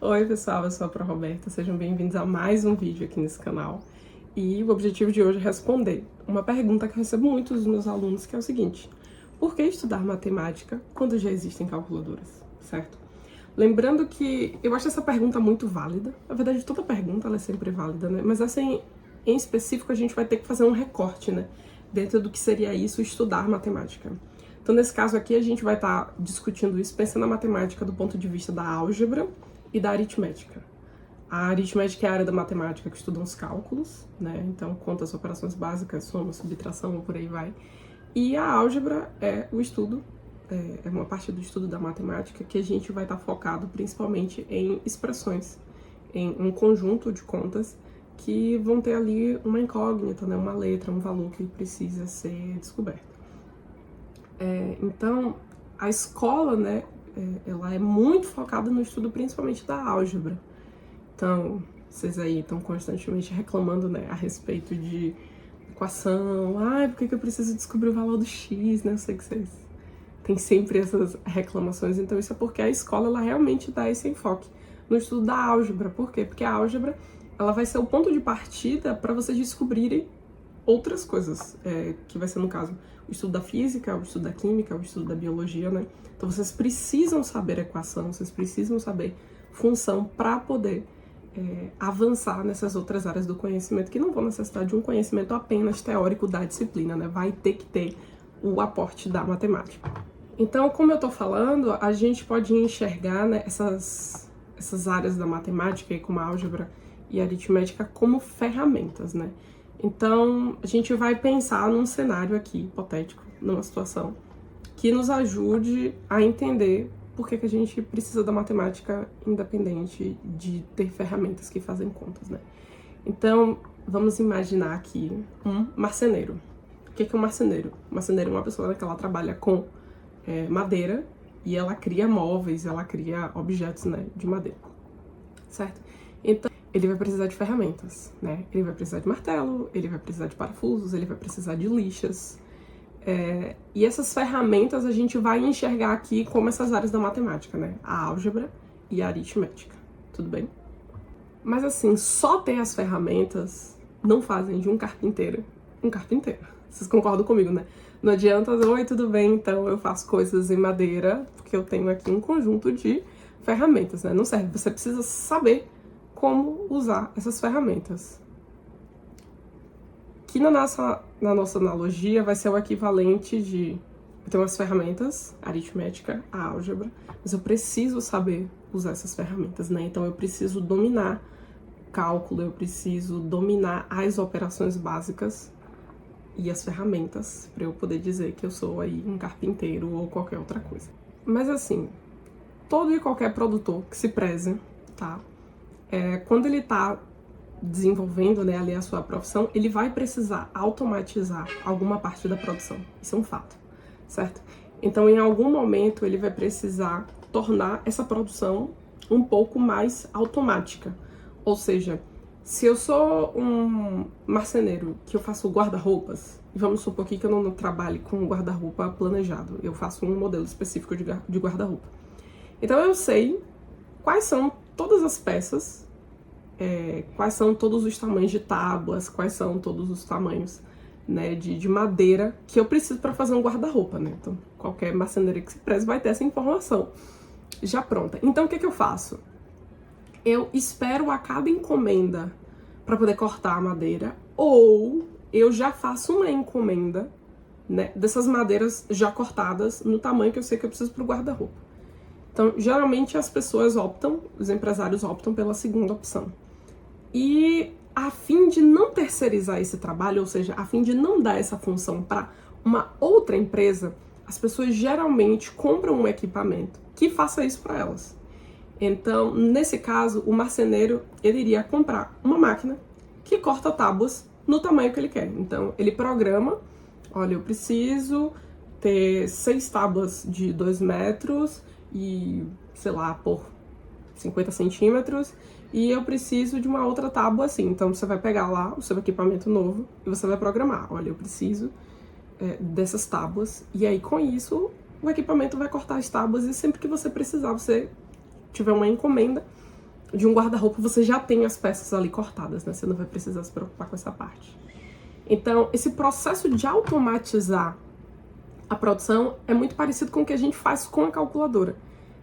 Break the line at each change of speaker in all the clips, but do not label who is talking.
Oi pessoal, eu sou a Pro Roberta, sejam bem-vindos a mais um vídeo aqui nesse canal. E o objetivo de hoje é responder uma pergunta que eu recebo muito dos meus alunos, que é o seguinte: por que estudar matemática quando já existem calculadoras, certo? Lembrando que eu acho essa pergunta muito válida, na verdade toda pergunta ela é sempre válida, né? Mas essa em específico a gente vai ter que fazer um recorte, né? Dentro do que seria isso, estudar matemática. Então nesse caso aqui a gente vai estar discutindo isso pensando na matemática do ponto de vista da álgebra e da aritmética. A aritmética é a área da matemática que estuda os cálculos, né? Então conta as operações básicas, soma, subtração, por aí vai. E a álgebra é o estudo, é uma parte do estudo da matemática que a gente vai estar focado principalmente em expressões, em um conjunto de contas que vão ter ali uma incógnita, né? Uma letra, um valor que precisa ser descoberto. Então, a escola, né, ela é muito focada no estudo principalmente da álgebra. Então, vocês aí estão constantemente reclamando, né, a respeito de equação. Por que eu preciso descobrir o valor do x, né? Eu sei que vocês têm sempre essas reclamações. Então, isso é porque a escola, ela realmente dá esse enfoque no estudo da álgebra. Por quê? Porque a álgebra, ela vai ser o ponto de partida para vocês descobrirem outras coisas, que vai ser, no caso, o estudo da física, o estudo da química, o estudo da biologia, né? Então, vocês precisam saber equação, vocês precisam saber função para poder avançar nessas outras áreas do conhecimento que não vão necessitar de um conhecimento apenas teórico da disciplina, né? Vai ter que ter o aporte da matemática. Então, como eu tô falando, a gente pode enxergar, né, essas áreas da matemática, como a álgebra e a aritmética, como ferramentas, né? Então, a gente vai pensar num cenário aqui, hipotético, numa situação, que nos ajude a entender por que a gente precisa da matemática independente de ter ferramentas que fazem contas, né? Então, vamos imaginar aqui um marceneiro. O que é um marceneiro? O marceneiro é uma pessoa que ela trabalha com madeira e ela cria móveis, ela cria objetos, né, de madeira, certo? Então, ele vai precisar de ferramentas, né? Ele vai precisar de martelo, ele vai precisar de parafusos, ele vai precisar de lixas. E essas ferramentas a gente vai enxergar aqui como essas áreas da matemática, né? A álgebra e a aritmética, tudo bem? Mas assim, só ter as ferramentas não fazem de um carpinteiro um carpinteiro. Vocês concordam comigo, né? Não adianta, oi, tudo bem, então eu faço coisas em madeira, porque eu tenho aqui um conjunto de ferramentas, né? Não serve, você precisa saber como usar essas ferramentas. Que na nossa analogia vai ser o equivalente de eu tenho as ferramentas, a aritmética, a álgebra, mas eu preciso saber usar essas ferramentas, né? Então eu preciso dominar cálculo, eu preciso dominar as operações básicas e as ferramentas para eu poder dizer que eu sou aí um carpinteiro ou qualquer outra coisa. Mas assim, todo e qualquer produtor que se preze, tá? Quando ele tá desenvolvendo, né, ali a sua profissão, ele vai precisar automatizar alguma parte da produção. Isso é um fato, certo? Então, em algum momento, ele vai precisar tornar essa produção um pouco mais automática. Ou seja, se eu sou um marceneiro que eu faço guarda-roupas, e vamos supor aqui que eu não trabalhe com guarda-roupa planejado, eu faço um modelo específico de guarda-roupa. Então, eu sei quais são todas as peças, quais são todos os tamanhos de tábuas, quais são todos os tamanhos, né, de madeira que eu preciso para fazer um guarda-roupa, né? Então, qualquer marceneiro que se preze vai ter essa informação já pronta. Então, o que eu faço? Eu espero a cada encomenda para poder cortar a madeira, ou eu já faço uma encomenda, né, dessas madeiras já cortadas no tamanho que eu sei que eu preciso para o guarda-roupa. Então, geralmente as pessoas optam, os empresários optam pela segunda opção. E a fim de não terceirizar esse trabalho, ou seja, a fim de não dar essa função para uma outra empresa, as pessoas geralmente compram um equipamento que faça isso para elas. Então, nesse caso, o marceneiro, ele iria comprar uma máquina que corta tábuas no tamanho que ele quer. Então, ele programa, olha, eu preciso ter 6 tábuas de 2 metros e, sei lá, por 50 centímetros, e eu preciso de uma outra tábua assim. Então, você vai pegar lá o seu equipamento novo e você vai programar. Olha, eu preciso dessas tábuas. E aí, com isso, o equipamento vai cortar as tábuas e sempre que você precisar, você tiver uma encomenda, de um guarda-roupa, você já tem as peças ali cortadas, né? Você não vai precisar se preocupar com essa parte. Então, esse processo de automatizar a produção é muito parecido com o que a gente faz com a calculadora.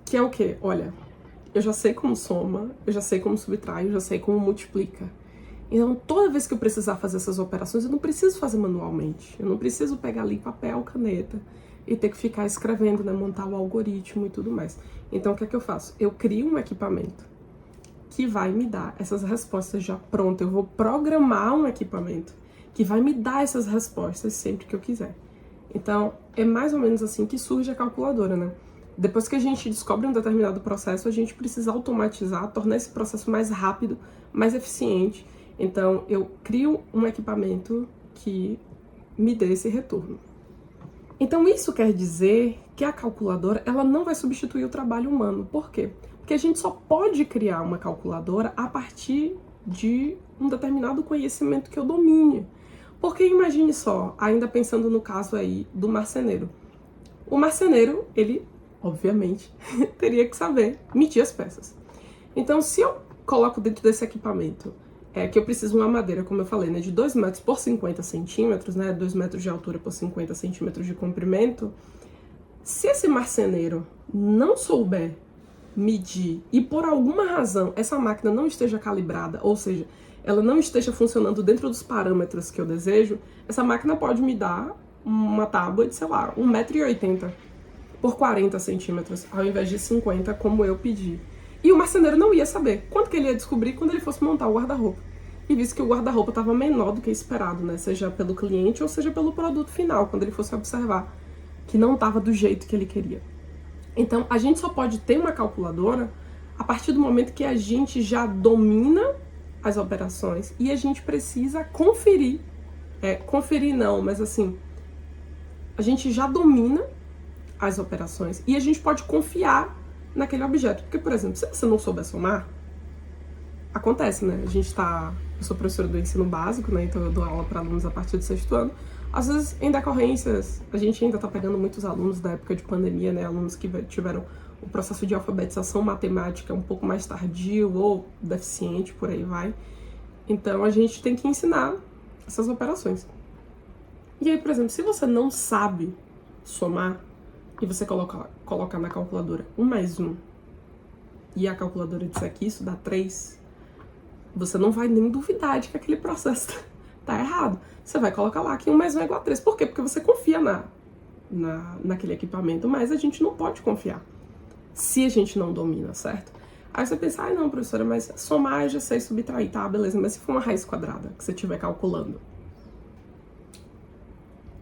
Que é o quê? Olha, eu já sei como soma, eu já sei como subtrai, eu já sei como multiplica. Então, toda vez que eu precisar fazer essas operações, eu não preciso fazer manualmente. Eu não preciso pegar ali papel, caneta e ter que ficar escrevendo, né? Montar o algoritmo e tudo mais. Então, o que é que eu faço? Eu crio um equipamento que vai me dar essas respostas já prontas. Eu vou programar um equipamento que vai me dar essas respostas sempre que eu quiser. Então, é mais ou menos assim que surge a calculadora, né? Depois que a gente descobre um determinado processo, a gente precisa automatizar, tornar esse processo mais rápido, mais eficiente. Então, eu crio um equipamento que me dê esse retorno. Então, isso quer dizer que a calculadora, ela não vai substituir o trabalho humano. Por quê? Porque a gente só pode criar uma calculadora a partir de um determinado conhecimento que eu domine. Porque imagine só, ainda pensando no caso aí do marceneiro. O marceneiro, ele, obviamente, teria que saber medir as peças. Então, se eu coloco dentro desse equipamento, que eu preciso de uma madeira, como eu falei, né, de 2 metros por 50 centímetros, né, 2 metros de altura por 50 centímetros de comprimento, se esse marceneiro não souber medir e por alguma razão essa máquina não esteja calibrada, ou seja, ela não esteja funcionando dentro dos parâmetros que eu desejo, essa máquina pode me dar uma tábua de, sei lá, 1,80 m por 40 centímetros, ao invés de 50, como eu pedi. E o marceneiro não ia saber quanto que ele ia descobrir quando ele fosse montar o guarda-roupa. E visto que o guarda-roupa estava menor do que esperado, né? Seja pelo cliente ou seja pelo produto final, quando ele fosse observar que não estava do jeito que ele queria. Então, a gente só pode ter uma calculadora a partir do momento que a gente já domina as operações e a gente precisa conferir. Conferir não, mas assim, a gente já domina as operações e a gente pode confiar naquele objeto. Porque, por exemplo, se você não souber somar, acontece, né? Eu sou professora do ensino básico, né? Então eu dou aula para alunos a partir do 6º ano. Às vezes, em decorrências, a gente ainda tá pegando muitos alunos da época de pandemia, né? Alunos que tiveram o processo de alfabetização matemática um pouco mais tardio ou deficiente, por aí vai. Então, a gente tem que ensinar essas operações. E aí, por exemplo, se você não sabe somar e você colocar na calculadora 1 mais 1 e a calculadora disser que isso dá 3, você não vai nem duvidar de que aquele processo tá errado. Você vai colocar lá que 1 mais 1 é igual a 3. Por quê? Porque você confia naquele equipamento, mas a gente não pode confiar se a gente não domina, certo? Aí você pensa, não, professora, mas somar eu já sei subtrair, tá, beleza, mas se for uma raiz quadrada que você estiver calculando,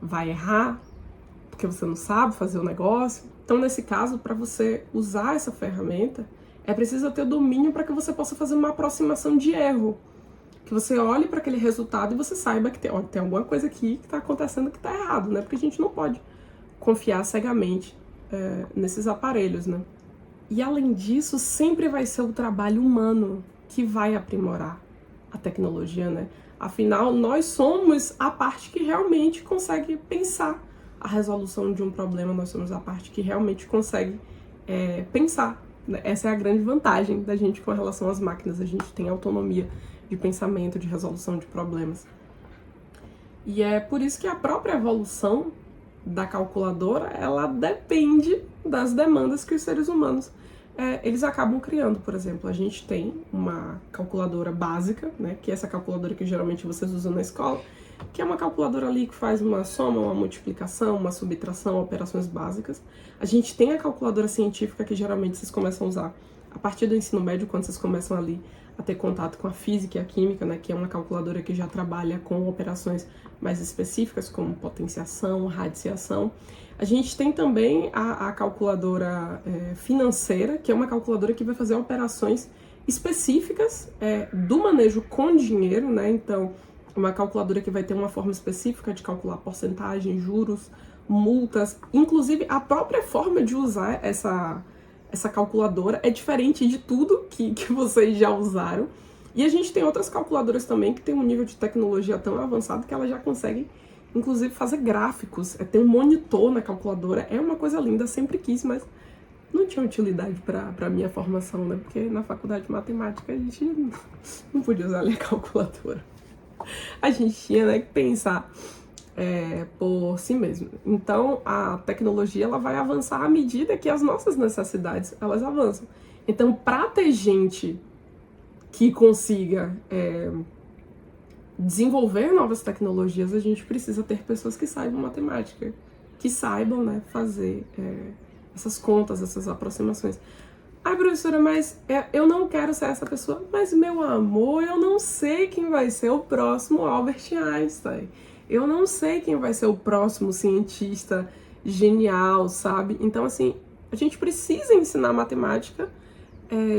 vai errar porque você não sabe fazer o negócio? Então, nesse caso, para você usar essa ferramenta, é preciso ter domínio para que você possa fazer uma aproximação de erro. Que você olhe para aquele resultado e você saiba que tem alguma coisa aqui que está acontecendo que está errado, né? Porque a gente não pode confiar cegamente nesses aparelhos, né? E além disso, sempre vai ser o trabalho humano que vai aprimorar a tecnologia, né? Afinal, nós somos a parte que realmente consegue pensar a resolução de um problema, nós somos a parte que realmente consegue pensar. Essa é a grande vantagem da gente com relação às máquinas, a gente tem autonomia de pensamento, de resolução de problemas. E é por isso que a própria evolução da calculadora, ela depende das demandas que os seres humanos eles acabam criando. Por exemplo, a gente tem uma calculadora básica, né, que é essa calculadora que geralmente vocês usam na escola, que é uma calculadora ali que faz uma soma, uma multiplicação, uma subtração, operações básicas. A gente tem a calculadora científica que geralmente vocês começam a usar a partir do ensino médio, quando vocês começam ali a ter contato com a física e a química, né, que é uma calculadora que já trabalha com operações mais específicas, como potenciação, radiciação. A gente tem também a calculadora financeira, que é uma calculadora que vai fazer operações específicas do manejo com dinheiro, né? Então, uma calculadora que vai ter uma forma específica de calcular porcentagem, juros, multas. Inclusive, a própria forma de usar essa calculadora é diferente de tudo que vocês já usaram. E a gente tem outras calculadoras também que tem um nível de tecnologia tão avançado que elas já conseguem, inclusive, fazer gráficos. Ter um monitor na calculadora é uma coisa linda, sempre quis, mas não tinha utilidade para minha formação, né? Porque na faculdade de matemática a gente não podia usar ali a calculadora. A gente tinha, né, que pensar por si mesmo. Então, a tecnologia ela vai avançar à medida que as nossas necessidades elas avançam. Então, para ter gente que consiga desenvolver novas tecnologias, a gente precisa ter pessoas que saibam matemática, que saibam, né, fazer essas contas, essas aproximações. Ai, professora, mas eu não quero ser essa pessoa. Mas, meu amor, eu não sei quem vai ser o próximo Albert Einstein. Eu não sei quem vai ser o próximo cientista genial, sabe? Então, assim, a gente precisa ensinar matemática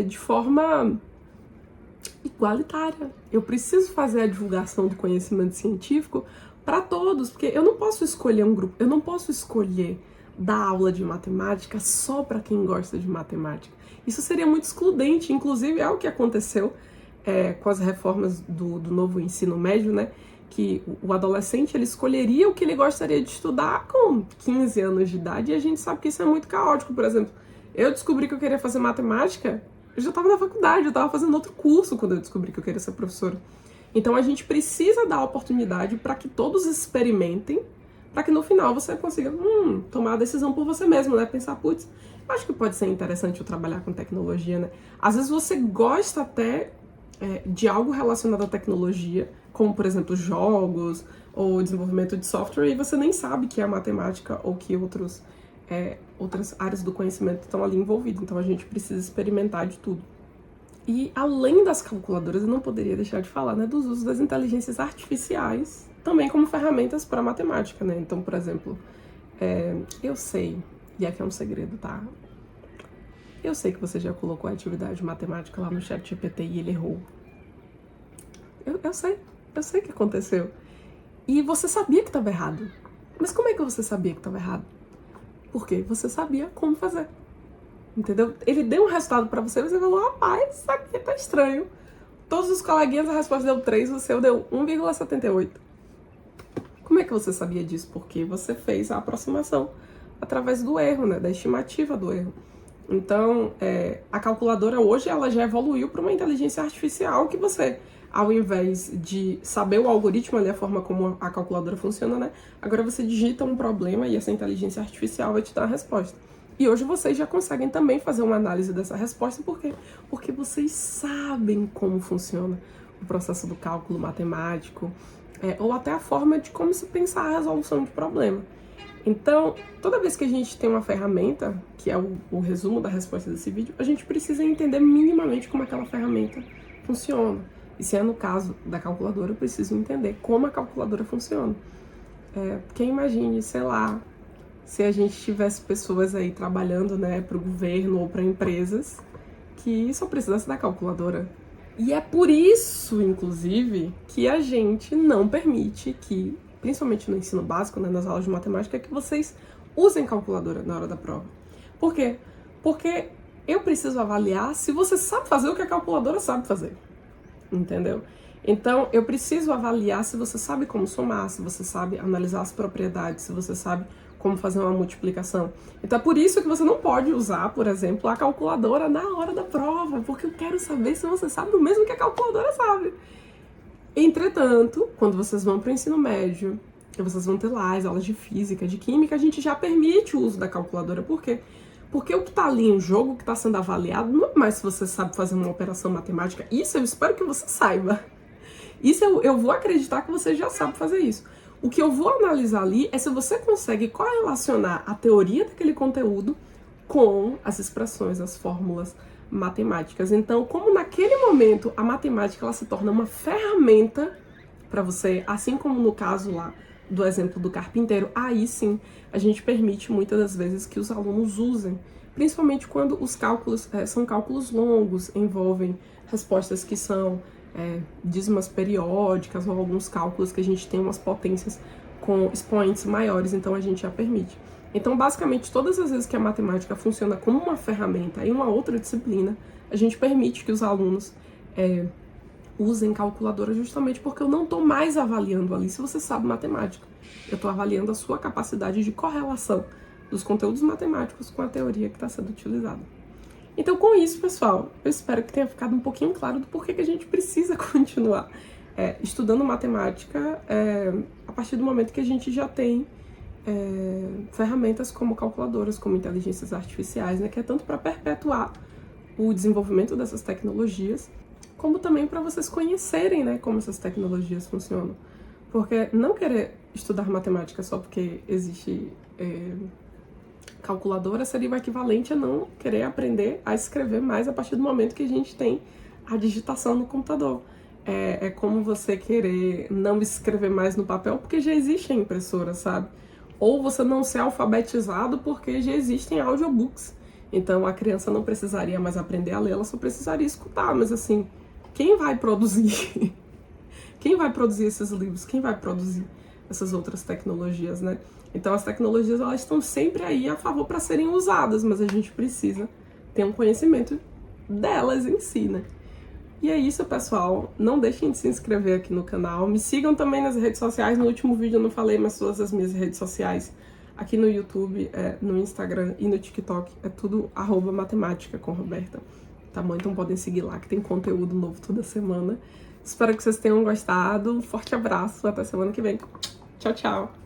de forma igualitária. Eu preciso fazer a divulgação do conhecimento científico para todos, porque eu não posso escolher um grupo, eu não posso escolher dar aula de matemática só para quem gosta de matemática. Isso seria muito excludente, inclusive é o que aconteceu com as reformas do novo ensino médio, né? Que o adolescente ele escolheria o que ele gostaria de estudar com 15 anos de idade, e a gente sabe que isso é muito caótico. Por exemplo, eu descobri que eu queria fazer matemática, eu já estava na faculdade, eu estava fazendo outro curso quando eu descobri que eu queria ser professora. Então a gente precisa dar oportunidade para que todos experimentem, para que no final você consiga tomar a decisão por você mesmo, né? Pensar, putz, acho que pode ser interessante eu trabalhar com tecnologia, né? Às vezes você gosta até de algo relacionado à tecnologia, como, por exemplo, jogos ou desenvolvimento de software, e você nem sabe que é a matemática ou que outras áreas do conhecimento estão ali envolvidas. Então, a gente precisa experimentar de tudo. E, além das calculadoras, eu não poderia deixar de falar, né, dos usos das inteligências artificiais, também como ferramentas para matemática, né? Então, por exemplo, eu sei, e aqui é um segredo, tá? Eu sei que você já colocou a atividade matemática lá no chat GPT e ele errou. Eu sei que aconteceu. E você sabia que estava errado. Mas como é que você sabia que estava errado? Porque você sabia como fazer. Entendeu? Ele deu um resultado para você e você falou, rapaz, isso aqui tá estranho. Todos os coleguinhas a resposta deu 3, o seu deu 1,78. Como é que você sabia disso? Porque você fez a aproximação através do erro, né? Da estimativa do erro. Então, a calculadora hoje ela já evoluiu para uma inteligência artificial que você, ao invés de saber o algoritmo ali, a forma como a calculadora funciona, né? Agora você digita um problema e essa inteligência artificial vai te dar a resposta. E hoje vocês já conseguem também fazer uma análise dessa resposta, por quê? Porque vocês sabem como funciona o processo do cálculo matemático, ou até a forma de como se pensar a resolução de problema. Então, toda vez que a gente tem uma ferramenta, que é o resumo da resposta desse vídeo, a gente precisa entender minimamente como aquela ferramenta funciona. E se é no caso da calculadora, eu preciso entender como a calculadora funciona. Porque imagine, sei lá, se a gente tivesse pessoas aí trabalhando, né, para o governo ou para empresas que só precisasse da calculadora. E é por isso, inclusive, que a gente não permite que, principalmente no ensino básico, né, nas aulas de matemática, que vocês usem calculadora na hora da prova. Por quê? Porque eu preciso avaliar se você sabe fazer o que a calculadora sabe fazer. Entendeu? Então, eu preciso avaliar se você sabe como somar, se você sabe analisar as propriedades, se você sabe como fazer uma multiplicação. Então, é por isso que você não pode usar, por exemplo, a calculadora na hora da prova, porque eu quero saber se você sabe o mesmo que a calculadora sabe. Entretanto, quando vocês vão para o ensino médio, vocês vão ter lá as aulas de física, de química, a gente já permite o uso da calculadora. Por quê? Porque o que está ali em jogo, o que está sendo avaliado, não é mais se você sabe fazer uma operação matemática. Isso eu espero que você saiba. Isso eu vou acreditar que você já sabe fazer isso. O que eu vou analisar ali é se você consegue correlacionar a teoria daquele conteúdo com as expressões, as fórmulas matemáticas. Então, como naquele momento a matemática ela se torna uma ferramenta para você, assim como no caso lá do exemplo do carpinteiro, aí sim a gente permite muitas das vezes que os alunos usem, principalmente quando os cálculos são cálculos longos, envolvem respostas que são dízimas periódicas ou alguns cálculos que a gente tem umas potências com expoentes maiores, então a gente já permite. Então, basicamente, todas as vezes que a matemática funciona como uma ferramenta em uma outra disciplina, a gente permite que os alunos usem calculadora justamente porque eu não estou mais avaliando ali se você sabe matemática. Eu estou avaliando a sua capacidade de correlação dos conteúdos matemáticos com a teoria que está sendo utilizada. Então, com isso, pessoal, eu espero que tenha ficado um pouquinho claro do porquê que a gente precisa continuar estudando matemática a partir do momento que a gente já tem ferramentas como calculadoras, como inteligências artificiais, né, que é tanto para perpetuar o desenvolvimento dessas tecnologias, como também para vocês conhecerem, né, como essas tecnologias funcionam. Porque não querer estudar matemática só porque existe calculadora seria o equivalente a não querer aprender a escrever mais a partir do momento que a gente tem a digitação no computador. É como você querer não escrever mais no papel porque já existe a impressora, sabe? Ou você não ser alfabetizado porque já existem audiobooks. Então a criança não precisaria mais aprender a ler, ela só precisaria escutar. Mas assim, quem vai produzir? Quem vai produzir esses livros? Quem vai produzir essas outras tecnologias, né? Então as tecnologias, elas estão sempre aí a favor para serem usadas, mas a gente precisa ter um conhecimento delas em si, né? E é isso, pessoal. Não deixem de se inscrever aqui no canal. Me sigam também nas redes sociais. No último vídeo eu não falei, mas todas as minhas redes sociais aqui no YouTube, no Instagram e no TikTok é tudo @matemática com Roberta. Tá bom? Então podem seguir lá que tem conteúdo novo toda semana. Espero que vocês tenham gostado. Um forte abraço. Até semana que vem. Tchau, tchau.